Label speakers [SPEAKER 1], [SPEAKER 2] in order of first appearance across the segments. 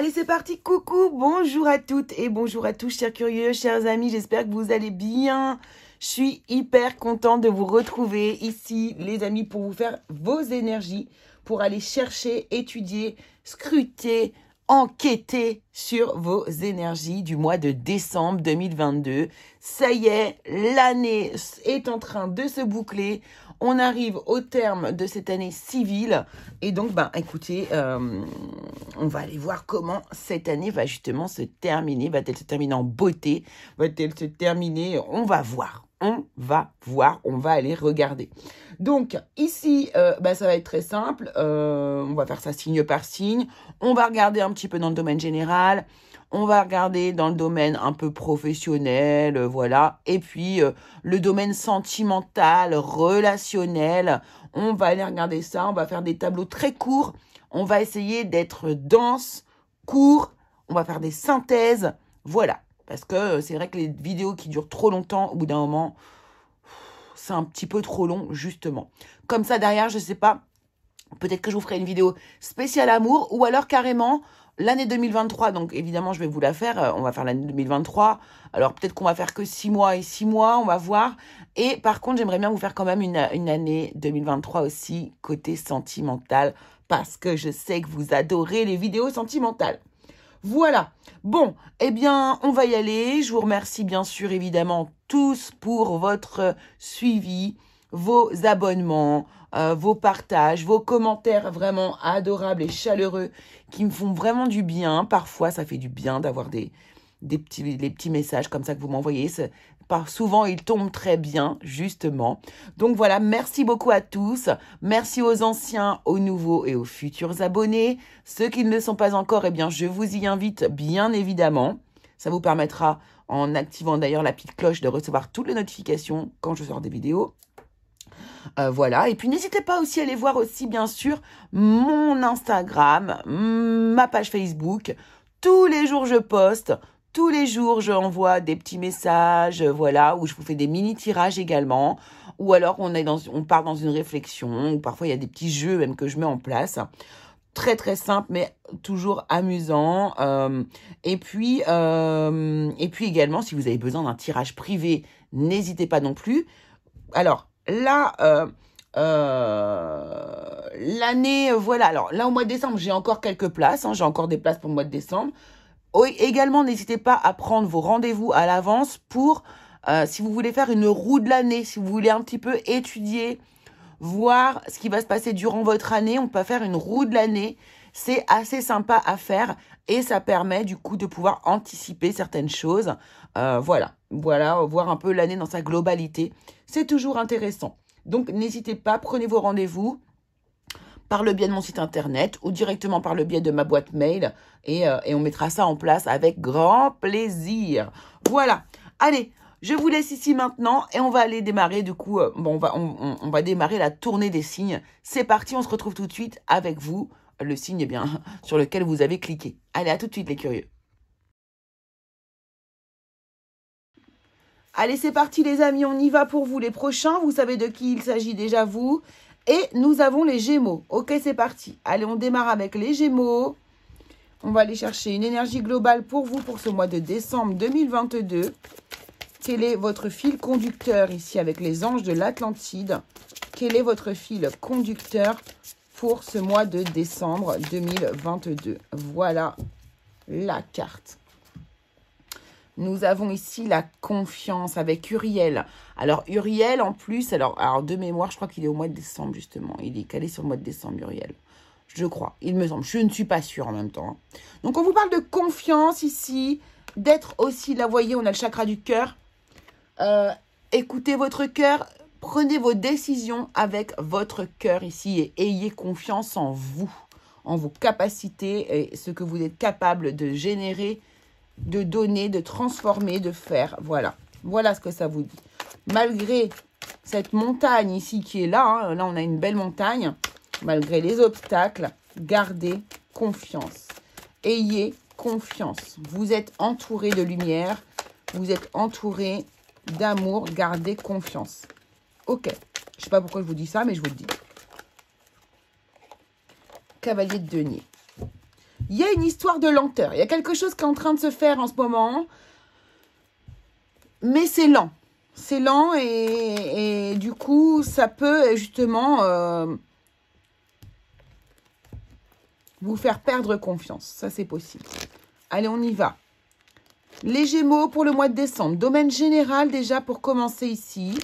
[SPEAKER 1] Allez, c'est parti, coucou, bonjour à toutes et bonjour à tous, chers curieux, chers amis, j'espère que vous allez bien. Je suis hyper contente de vous retrouver ici, les amis, pour vous faire vos énergies, pour aller chercher, étudier, scruter, enquêter sur vos énergies du mois de décembre 2022. Ça y est, l'année est en train de se boucler. On arrive au terme de cette année civile. Et donc, écoutez, on va aller voir comment cette année va justement se terminer. Va-t-elle se terminer en beauté? Va-t-elle se terminer? On va voir. On va aller regarder. Donc, ici, ça va être très simple. On va faire ça signe par signe. On va regarder un petit peu dans le domaine général. On va regarder dans le domaine un peu professionnel, voilà. Et puis, le domaine sentimental, relationnel, on va aller regarder ça. On va faire des tableaux très courts. On va essayer d'être dense, court. On va faire des synthèses, voilà. Parce que c'est vrai que les vidéos qui durent trop longtemps, au bout d'un moment, c'est un petit peu trop long, justement. Comme ça, derrière, je sais pas, peut-être que je vous ferai une vidéo spéciale amour ou alors carrément l'année 2023. Donc, évidemment, je vais vous la faire. On va faire l'année 2023. Alors, peut-être qu'on va faire que 6 mois et 6 mois. On va voir. Et par contre, j'aimerais bien vous faire quand même une année 2023 aussi, côté sentimental. Parce que je sais que vous adorez les vidéos sentimentales. Voilà. Bon, eh bien, on va y aller. Je vous remercie bien sûr, évidemment, tous pour votre suivi, vos abonnements, vos partages, vos commentaires vraiment adorables et chaleureux qui me font vraiment du bien. Parfois, ça fait du bien d'avoir des petits messages comme ça que vous m'envoyez. Souvent, ils tombent très bien, justement. Donc voilà, merci beaucoup à tous. Merci aux anciens, aux nouveaux et aux futurs abonnés. Ceux qui ne le sont pas encore, eh bien, je vous y invite, bien évidemment. Ça vous permettra, en activant d'ailleurs la petite cloche, de recevoir toutes les notifications quand je sors des vidéos. Voilà, et puis n'hésitez pas aussi à aller voir aussi, bien sûr, mon Instagram, ma page Facebook. Tous les jours, je poste. Tous les jours, je envoie des petits messages, voilà, où je vous fais des mini-tirages également. Ou alors, on part dans une réflexion, ou parfois, il y a des petits jeux même que je mets en place. Très, très simple, mais toujours amusant. Et puis également, si vous avez besoin d'un tirage privé, n'hésitez pas non plus. Alors, là, l'année, voilà. Alors, là, au mois de décembre, j'ai encore quelques places. J'ai encore des places pour le mois de décembre. Oui, également, n'hésitez pas à prendre vos rendez-vous à l'avance pour, si vous voulez faire une roue de l'année, si vous voulez un petit peu étudier, voir ce qui va se passer durant votre année, on peut faire une roue de l'année. C'est assez sympa à faire et ça permet du coup de pouvoir anticiper certaines choses. Voilà, voir un peu l'année dans sa globalité. C'est toujours intéressant. Donc, n'hésitez pas, prenez vos rendez-vous par le biais de mon site internet ou directement par le biais de ma boîte mail et on mettra ça en place avec grand plaisir. Voilà. Allez, je vous laisse ici maintenant et on va aller démarrer du coup, on va démarrer la tournée des signes. C'est parti, on se retrouve tout de suite avec vous, le signe bien sur lequel vous avez cliqué. Allez, à tout de suite les curieux. Allez, c'est parti les amis, on y va pour vous les prochains. Vous savez de qui il s'agit déjà vous. Et nous avons les Gémeaux. Ok, c'est parti. Allez, on démarre avec les Gémeaux. On va aller chercher une énergie globale pour vous pour ce mois de décembre 2022. Quel est votre fil conducteur ici avec les anges de l'Atlantide? Quel est votre fil conducteur pour ce mois de décembre 2022? Voilà la carte. Nous avons ici la confiance avec Uriel. Alors, Uriel, en plus, alors de mémoire, je crois qu'il est au mois de décembre, justement. Il est calé sur le mois de décembre, Uriel. Je crois, il me semble. Je ne suis pas sûre en même temps. Donc, on vous parle de confiance ici, d'être aussi, là, vous voyez, on a le chakra du cœur. Écoutez votre cœur, prenez vos décisions avec votre cœur ici et ayez confiance en vous, en vos capacités et ce que vous êtes capable de générer, de donner, de transformer, de faire. Voilà. Voilà ce que ça vous dit. Malgré cette montagne ici qui est là, là on a une belle montagne, malgré les obstacles, gardez confiance. Ayez confiance. Vous êtes entouré de lumière, vous êtes entouré d'amour, gardez confiance. Ok. Je ne sais pas pourquoi je vous dis ça, mais je vous le dis. Cavalier de denier. Il y a une histoire de lenteur. Il y a quelque chose qui est en train de se faire en ce moment. Mais c'est lent. C'est lent et du coup, ça peut justement vous faire perdre confiance. Ça, c'est possible. Allez, on y va. Les Gémeaux pour le mois de décembre. Domaine général déjà pour commencer ici.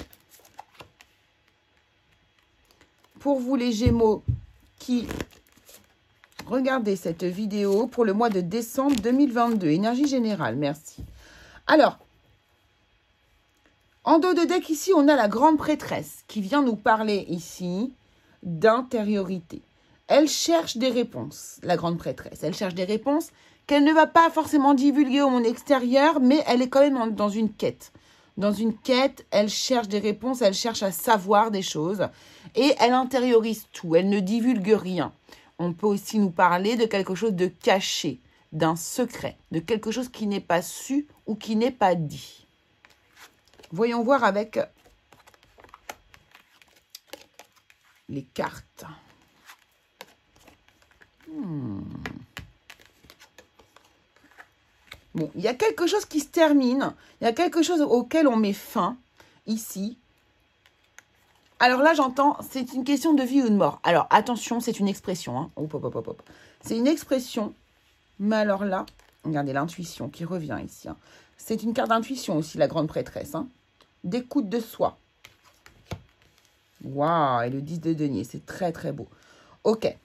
[SPEAKER 1] Pour vous les Gémeaux qui regardez cette vidéo pour le mois de décembre 2022. Énergie générale, merci. Alors, en dos de deck ici, on a la grande prêtresse qui vient nous parler ici d'intériorité. Elle cherche des réponses, la grande prêtresse. Elle cherche des réponses qu'elle ne va pas forcément divulguer au monde extérieur, mais elle est quand même dans une quête. Dans une quête, elle cherche des réponses, elle cherche à savoir des choses et elle intériorise tout, elle ne divulgue rien. On peut aussi nous parler de quelque chose de caché, d'un secret, de quelque chose qui n'est pas su ou qui n'est pas dit. Voyons voir avec les cartes. Bon, il y a quelque chose qui se termine. Il y a quelque chose auquel on met fin, ici. Alors là, j'entends, c'est une question de vie ou de mort. Alors, attention, c'est une expression. Hein. Hop, hop, hop, hop. C'est une expression. Mais alors là, regardez l'intuition qui revient ici. Hein. C'est une carte d'intuition aussi, la grande prêtresse. Hein. D'écoute de soi. Waouh, et le 10 de denier, c'est très, très beau. Ok.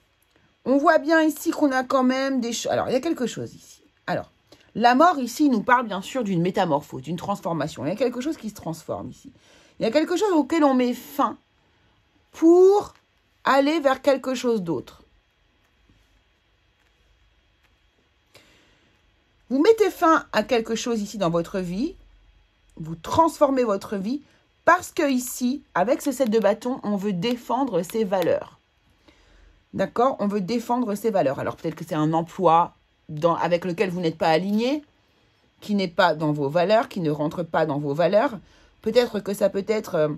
[SPEAKER 1] On voit bien ici qu'on a quand même des choses. Alors, il y a quelque chose ici. Alors, la mort ici nous parle bien sûr d'une métamorphose, d'une transformation. Il y a quelque chose qui se transforme ici. Il y a quelque chose auquel on met fin pour aller vers quelque chose d'autre. Vous mettez fin à quelque chose ici dans votre vie. Vous transformez votre vie parce que ici, avec ce 7 de bâton, on veut défendre ses valeurs. D'accord? On veut défendre ses valeurs. Alors peut-être que c'est un emploi avec lequel vous n'êtes pas aligné, qui n'est pas dans vos valeurs, qui ne rentre pas dans vos valeurs. Peut-être que ça peut être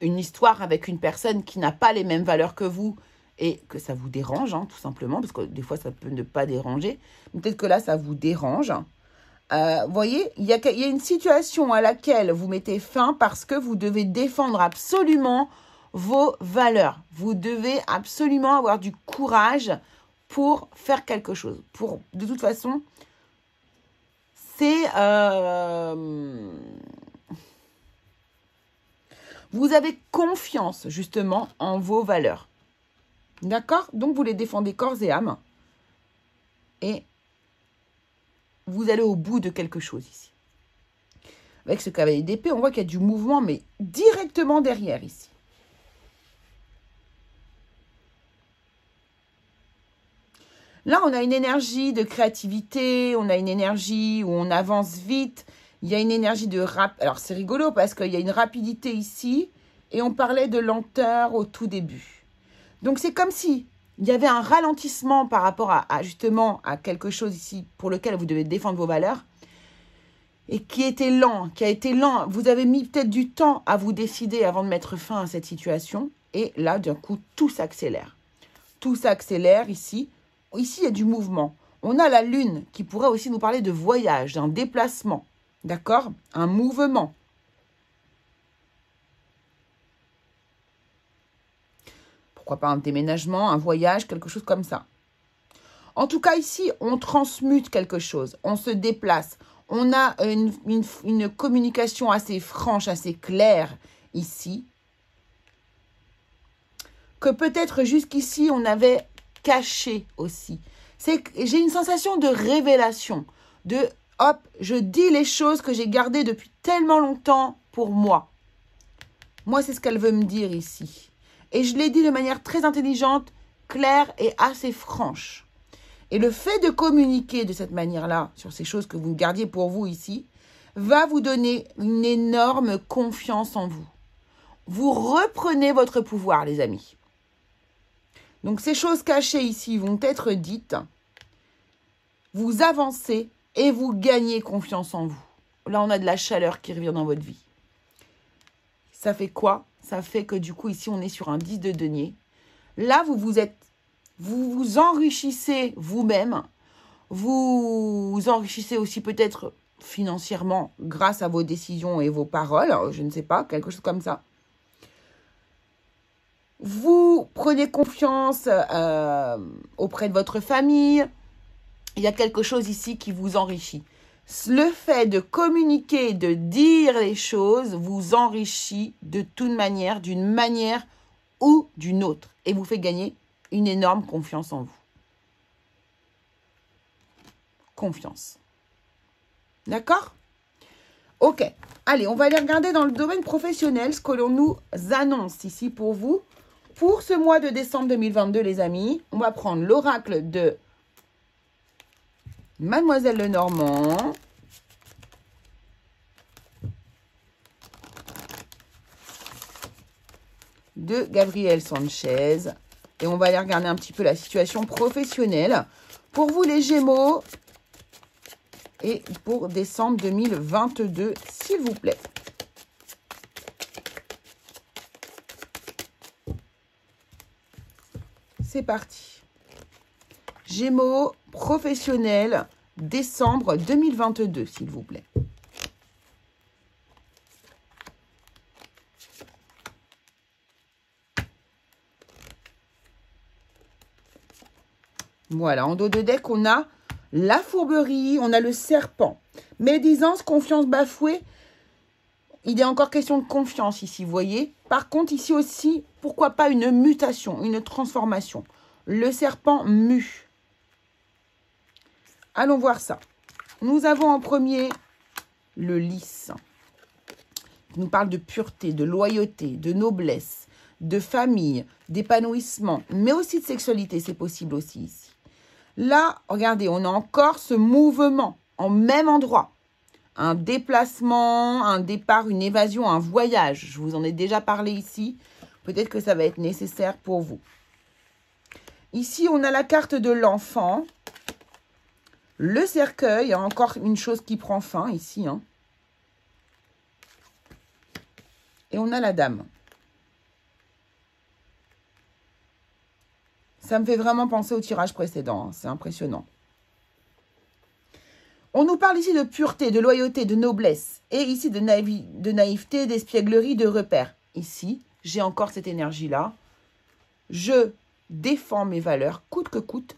[SPEAKER 1] une histoire avec une personne qui n'a pas les mêmes valeurs que vous et que ça vous dérange, hein, tout simplement, parce que des fois, ça peut ne pas déranger. Peut-être que là, ça vous dérange. Voyez, il y a une situation à laquelle vous mettez fin parce que vous devez défendre absolument vos valeurs. Vous devez absolument avoir du courage pour faire quelque chose. De toute façon, c'est... vous avez confiance, justement, en vos valeurs. D'accord? Donc, vous les défendez corps et âme. Et vous allez au bout de quelque chose ici. Avec ce cavalier d'épée, on voit qu'il y a du mouvement, mais directement derrière ici. Là, on a une énergie de créativité, on a une énergie où on avance vite. Il y a une énergie de rap. Alors, c'est rigolo parce qu'il y a une rapidité ici et on parlait de lenteur au tout début. Donc, c'est comme si il y avait un ralentissement par rapport justement à quelque chose ici pour lequel vous devez défendre vos valeurs et qui a été lent. Vous avez mis peut-être du temps à vous décider avant de mettre fin à cette situation. Et là, d'un coup, tout s'accélère. Tout s'accélère ici. Ici, il y a du mouvement. On a la lune qui pourrait aussi nous parler de voyage, d'un déplacement. D'accord? Un mouvement. Pourquoi pas un déménagement, un voyage, quelque chose comme ça. En tout cas, ici, on transmute quelque chose. On se déplace. On a une communication assez franche, assez claire ici. Que peut-être jusqu'ici, on avait caché aussi. J'ai une sensation de révélation. De, hop, je dis les choses que j'ai gardées depuis tellement longtemps pour moi. Moi, c'est ce qu'elle veut me dire ici. Et je l'ai dit de manière très intelligente, claire et assez franche. Et le fait de communiquer de cette manière-là, sur ces choses que vous gardiez pour vous ici, va vous donner une énorme confiance en vous. Vous reprenez votre pouvoir, les amis. Donc, ces choses cachées ici vont être dites. Vous avancez et vous gagnez confiance en vous. Là, on a de la chaleur qui revient dans votre vie. Ça fait quoi? Ça fait que du coup, ici, on est sur un 10 de denier. Là, vous vous êtes Vous vous enrichissez vous-même. Vous enrichissez aussi peut-être financièrement grâce à vos décisions et vos paroles. Je ne sais pas, quelque chose comme ça. Vous prenez confiance auprès de votre famille. Il y a quelque chose ici qui vous enrichit. Le fait de communiquer, de dire les choses vous enrichit de toute manière, d'une manière ou d'une autre. Et vous fait gagner une énorme confiance en vous. Confiance. D'accord? Ok. Allez, on va aller regarder dans le domaine professionnel ce que l'on nous annonce ici pour vous. Pour ce mois de décembre 2022, les amis, on va prendre l'oracle de Mademoiselle Lenormand. De Gabriel Sanchez. Et on va aller regarder un petit peu la situation professionnelle. Pour vous, les Gémeaux. Et pour décembre 2022, s'il vous plaît. C'est parti. Gémeaux, professionnel, décembre 2022, s'il vous plaît. Voilà, en dos de deck, on a la fourberie, on a le serpent. Médisance, confiance bafouée. Il est encore question de confiance ici, vous voyez. Par contre, ici aussi, pourquoi pas une mutation, une transformation. Le serpent mue. Allons voir ça. Nous avons en premier le lys. Il nous parle de pureté, de loyauté, de noblesse, de famille, d'épanouissement, mais aussi de sexualité, c'est possible aussi ici. Là, regardez, on a encore ce mouvement en même endroit. Un déplacement, un départ, une évasion, un voyage. Je vous en ai déjà parlé ici. Peut-être que ça va être nécessaire pour vous. Ici, on a la carte de l'enfant. Le cercueil, il y a encore une chose qui prend fin ici. Hein. Et on a la dame. Ça me fait vraiment penser au tirage précédent. Hein. C'est impressionnant. On nous parle ici de pureté, de loyauté, de noblesse. Et ici de naïveté, d'espièglerie, de repère. Ici, j'ai encore cette énergie-là. Je défends mes valeurs, coûte que coûte.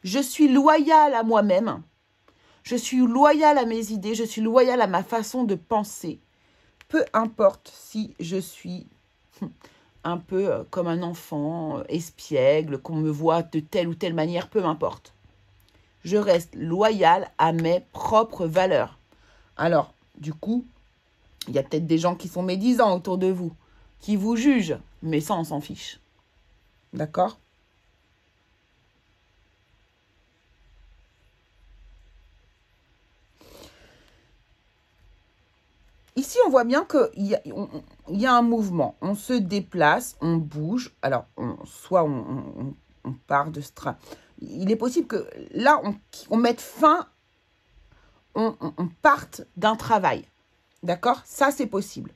[SPEAKER 1] Je suis loyale à moi-même. Je suis loyale à mes idées. Je suis loyale à ma façon de penser. Peu importe si je suis un peu comme un enfant, espiègle, qu'on me voit de telle ou telle manière, peu importe. Je reste loyale à mes propres valeurs. Alors, du coup, il y a peut-être des gens qui sont médisants autour de vous, qui vous jugent, mais ça, on s'en fiche. D'accord ? Ici, on voit bien qu'il y a un mouvement. On se déplace, on bouge. Alors, soit on part de ce train. Il est possible que là, on mette fin, on parte d'un travail. D'accord? Ça, c'est possible.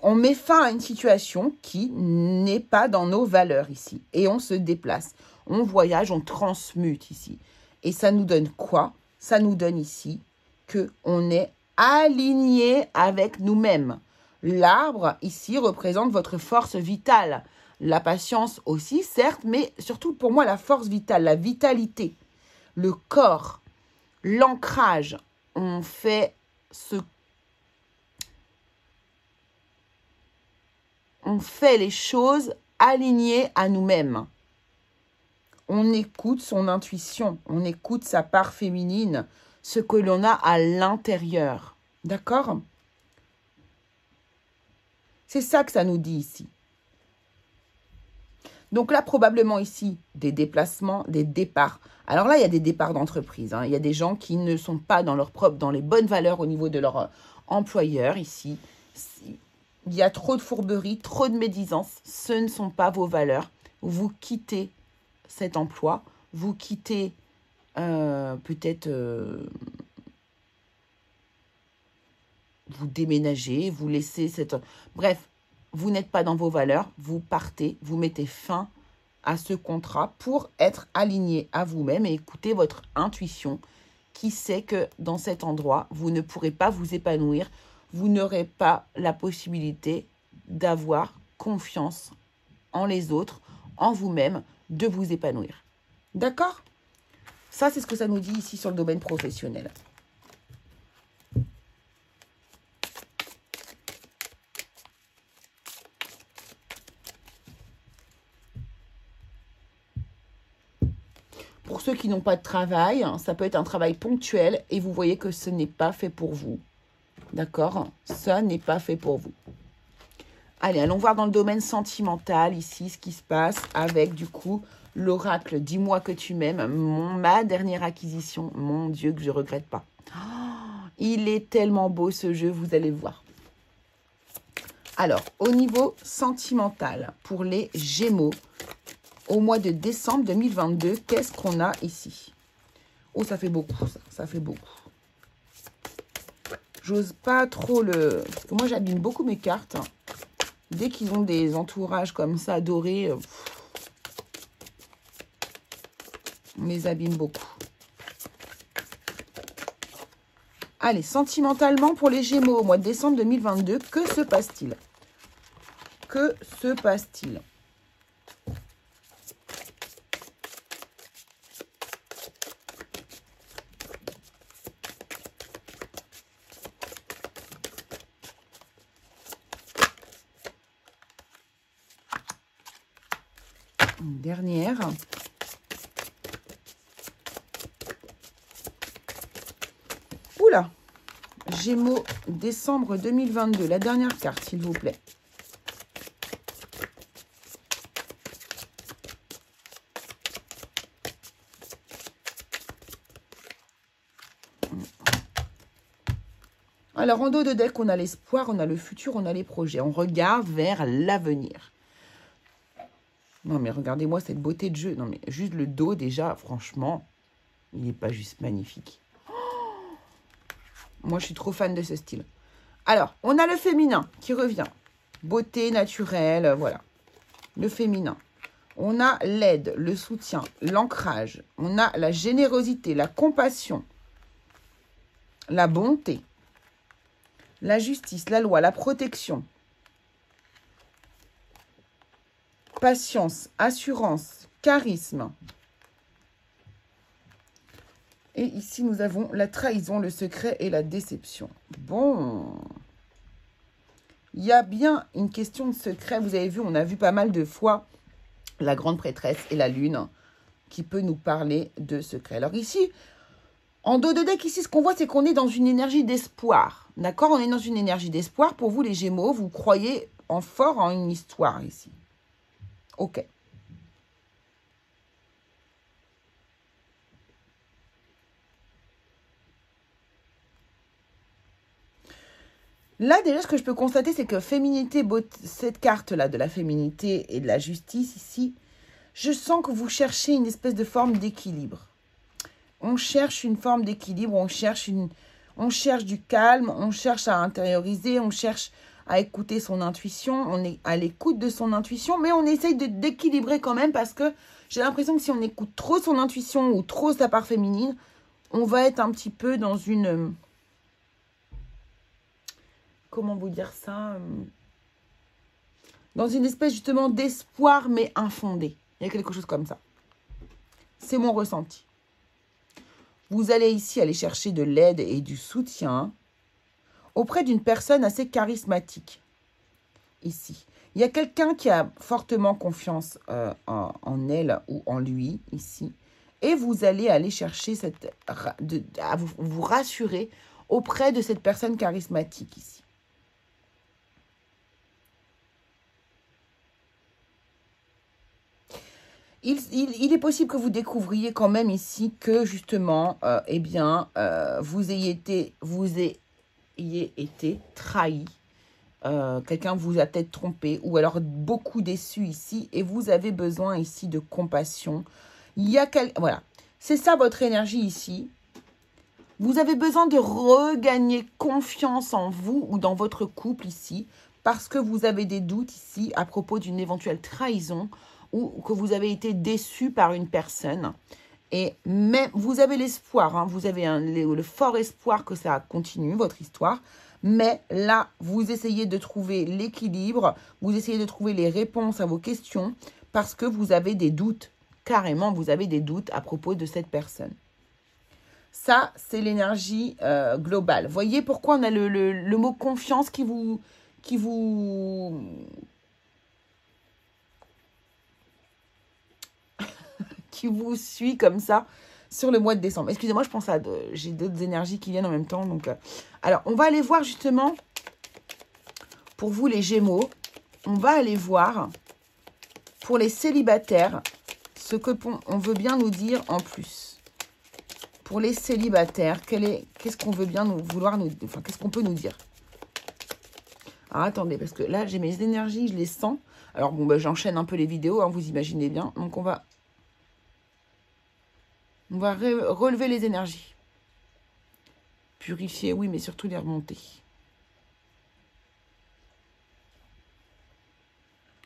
[SPEAKER 1] On met fin à une situation qui n'est pas dans nos valeurs ici. Et on se déplace. On voyage, on transmute ici. Et ça nous donne quoi? Ça nous donne ici qu'on est aligné avec nous-mêmes. L'arbre, ici, représente votre force vitale. La patience aussi, certes, mais surtout pour moi, la force vitale, la vitalité, le corps, l'ancrage. On fait les choses alignées à nous-mêmes. On écoute son intuition, on écoute sa part féminine, ce que l'on a à l'intérieur. D'accord? C'est ça que ça nous dit ici. Donc là, probablement ici, des déplacements, des départs. Alors là, il y a des départs d'entreprise. Hein. Il y a des gens qui ne sont pas dans dans les bonnes valeurs au niveau de leur employeur ici. Il y a trop de fourberie, trop de médisance. Ce ne sont pas vos valeurs. Vous quittez cet emploi. Vous quittez peut-être... vous déménagez, vous laissez cette... Bref, vous n'êtes pas dans vos valeurs, vous partez, vous mettez fin à ce contrat pour être aligné à vous-même et écouter votre intuition qui sait que dans cet endroit, vous ne pourrez pas vous épanouir, vous n'aurez pas la possibilité d'avoir confiance en les autres, en vous-même, de vous épanouir. D'accord? Ça, c'est ce que ça nous dit ici sur le domaine professionnel. Pour ceux qui n'ont pas de travail, ça peut être un travail ponctuel et vous voyez que ce n'est pas fait pour vous. D'accord? Ça n'est pas fait pour vous. Allez, allons voir dans le domaine sentimental ici ce qui se passe avec du coup l'oracle. Dis-moi que tu m'aimes. Ma dernière acquisition. Mon Dieu, que je ne regrette pas. Oh, il est tellement beau ce jeu, vous allez voir. Alors, au niveau sentimental, pour les Gémeaux, au mois de décembre 2022, qu'est-ce qu'on a ici? Oh, ça fait beaucoup, ça fait beaucoup. J'ose pas trop le... Parce que moi, j'abîme beaucoup mes cartes. Dès qu'ils ont des entourages comme ça, dorés, on les abîme beaucoup. Allez, sentimentalement, pour les Gémeaux, au mois de décembre 2022, que se passe-t-il? Que se passe-t-il? Une dernière. Oula! Gémeaux, décembre 2022. La dernière carte, s'il vous plaît. Alors, en dos de deck, on a l'espoir, on a le futur, on a les projets. On regarde vers l'avenir. Non, mais regardez-moi cette beauté de jeu. Non, mais juste le dos, déjà, franchement, il n'est pas juste magnifique. Oh, moi, je suis trop fan de ce style. Alors, on a le féminin qui revient. Beauté naturelle, voilà. Le féminin. On a l'aide, le soutien, l'ancrage. On a la générosité, la compassion, la bonté, la justice, la loi, la protection. Patience, assurance, charisme. Et ici, nous avons la trahison, le secret et la déception. Bon. Il y a bien une question de secret. Vous avez vu, on a vu pas mal de fois la grande prêtresse et la lune qui peut nous parler de secret. Alors ici, en dos de deck, ici, ce qu'on voit, c'est qu'on est dans une énergie d'espoir. D'accord? On est dans une énergie d'espoir. Pour vous, les Gémeaux, vous croyez fort en une histoire ici. Ok. Là, déjà, ce que je peux constater, c'est que féminité, cette carte-là de la féminité et de la justice ici, je sens que vous cherchez une espèce de forme d'équilibre. On cherche une forme d'équilibre, on cherche du calme, on cherche à intérioriser, on cherche à écouter son intuition, on est à l'écoute de son intuition, mais on essaye d'équilibrer quand même parce que j'ai l'impression que si on écoute trop son intuition ou trop sa part féminine, on va être un petit peu dans une... Comment vous dire ça? Dans une espèce justement d'espoir mais infondé. Il y a quelque chose comme ça. C'est mon ressenti. Vous allez ici aller chercher de l'aide et du soutien auprès d'une personne assez charismatique. Ici. Il y a quelqu'un qui a fortement confiance en elle ou en lui, ici. Et vous allez aller chercher à vous rassurer auprès de cette personne charismatique, ici. Il est possible que vous découvriez quand même ici que, justement, vous ayez été trahi. Quelqu'un vous a peut-être trompé ou alors beaucoup déçu ici et vous avez besoin ici de compassion. Voilà, c'est ça votre énergie ici. Vous avez besoin de regagner confiance en vous ou dans votre couple ici parce que vous avez des doutes ici à propos d'une éventuelle trahison ou que vous avez été déçu par une personne. Et même, vous avez l'espoir, hein, vous avez le fort espoir que ça continue, votre histoire. Mais là, vous essayez de trouver l'équilibre, vous essayez de trouver les réponses à vos questions parce que vous avez des doutes. Carrément, vous avez des doutes à propos de cette personne. Ça, c'est l'énergie globale. Voyez pourquoi on a le mot confiance qui vous suit comme ça sur le mois de décembre. Excusez-moi, je pense à... j'ai d'autres énergies qui viennent en même temps. Donc, alors, on va aller voir justement, pour vous les Gémeaux, on va aller voir pour les célibataires ce que on veut bien nous dire en plus. Pour les célibataires, qu'est-ce qu'on veut bien qu'est-ce qu'on peut nous dire? Alors, attendez, parce que là, j'ai mes énergies, je les sens. Alors, bon, ben, j'enchaîne un peu les vidéos, hein, vous imaginez bien. Donc, on va relever les énergies. Purifier, oui, mais surtout les remonter.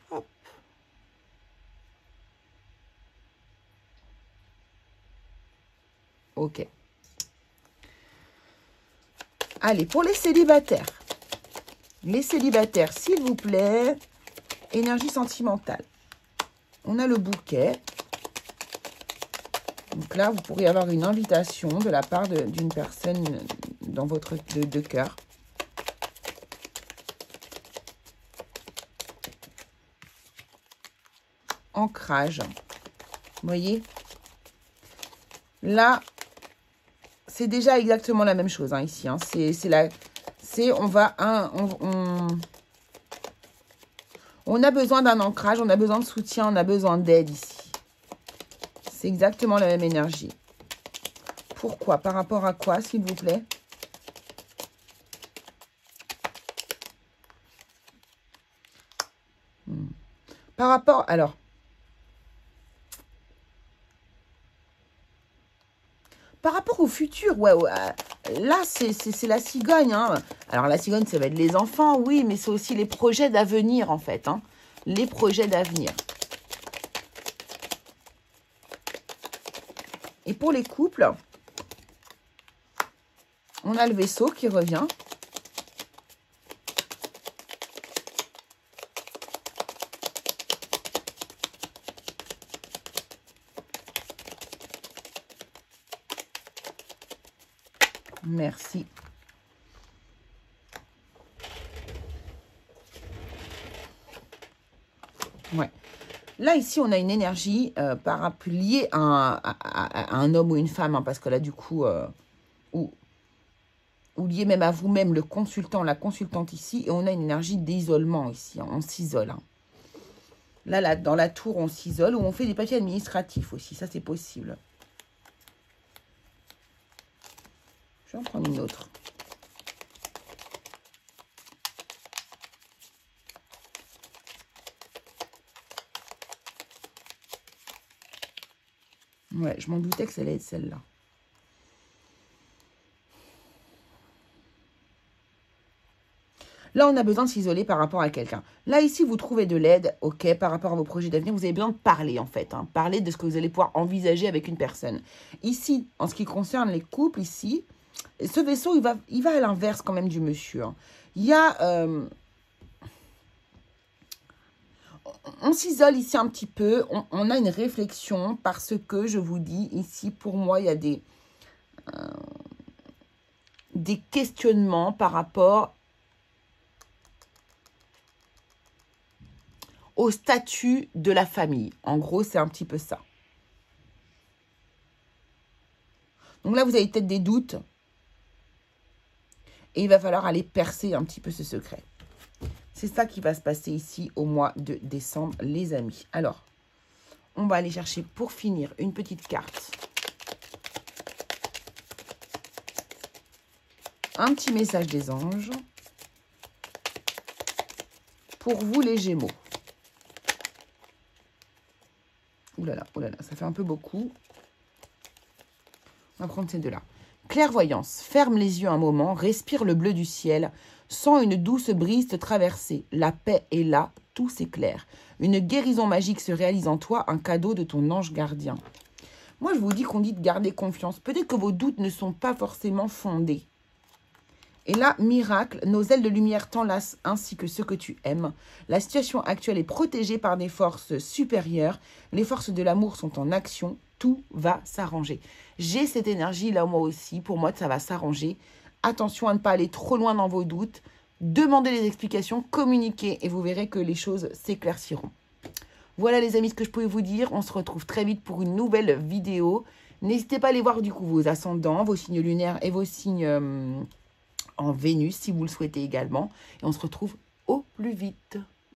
[SPEAKER 1] Hop. Ok. Allez, pour les célibataires. Les célibataires, s'il vous plaît. Énergie sentimentale. On a le bouquet. Donc là, vous pourriez avoir une invitation de la part d'une personne dans votre de cœur. Ancrage. Vous voyez? Là, c'est déjà exactement la même chose, hein, ici. Hein. On a besoin d'un ancrage, on a besoin de soutien, on a besoin d'aide ici. C'est exactement la même énergie. Pourquoi? Par rapport à quoi, s'il vous plaît? Par rapport... Alors... Par rapport au futur, ouais, là, c'est la cigogne. Hein. Alors, la cigogne, ça va être les enfants, oui, mais c'est aussi les projets d'avenir, en fait. Hein. Les projets d'avenir. Et pour les couples, on a le vaisseau qui revient. Merci. Ouais. Là, ici, on a une énergie liée à un homme ou une femme, hein, parce que là, du coup, ou lié même à vous-même, le consultant, la consultante ici, et on a une énergie d'isolement ici, hein, on s'isole. Hein. Là, dans la tour, on s'isole, ou on fait des papiers administratifs aussi, ça, c'est possible. Je vais en prendre une autre. Ouais, je m'en doutais que ça allait être celle-là. Là, on a besoin de s'isoler par rapport à quelqu'un. Là, ici, vous trouvez de l'aide, ok, par rapport à vos projets d'avenir. Vous avez besoin de parler, en fait. Hein, parler de ce que vous allez pouvoir envisager avec une personne. Ici, en ce qui concerne les couples, ici, ce vaisseau, il va à l'inverse quand même du monsieur. Hein. Il y a... on s'isole ici un petit peu. On a une réflexion parce que, je vous dis, ici, pour moi, il y a des questionnements par rapport au statut de la famille. En gros, c'est un petit peu ça. Donc là, vous avez peut-être des doutes. Et il va falloir aller percer un petit peu ce secret. C'est ça qui va se passer ici au mois de décembre, les amis. Alors, on va aller chercher pour finir une petite carte. Un petit message des anges. Pour vous, les Gémeaux. Ouh là là, ça fait un peu beaucoup. On va prendre ces deux-là. Clairvoyance. Ferme les yeux un moment, respire le bleu du ciel. Sens une douce brise te traverser. La paix est là, tout s'éclaire. Une guérison magique se réalise en toi, un cadeau de ton ange gardien. Moi, je vous dis qu'on dit de garder confiance. Peut-être que vos doutes ne sont pas forcément fondés. Et là, miracle, nos ailes de lumière t'enlacent ainsi que ceux que tu aimes. La situation actuelle est protégée par des forces supérieures. Les forces de l'amour sont en action. Tout va s'arranger. J'ai cette énergie-là, moi aussi. Pour moi, ça va s'arranger. Attention à ne pas aller trop loin dans vos doutes. Demandez des explications, communiquez et vous verrez que les choses s'éclairciront. Voilà les amis ce que je pouvais vous dire. On se retrouve très vite pour une nouvelle vidéo. N'hésitez pas à aller voir du coup vos ascendants, vos signes lunaires et vos signes en Vénus si vous le souhaitez également. Et on se retrouve au plus vite.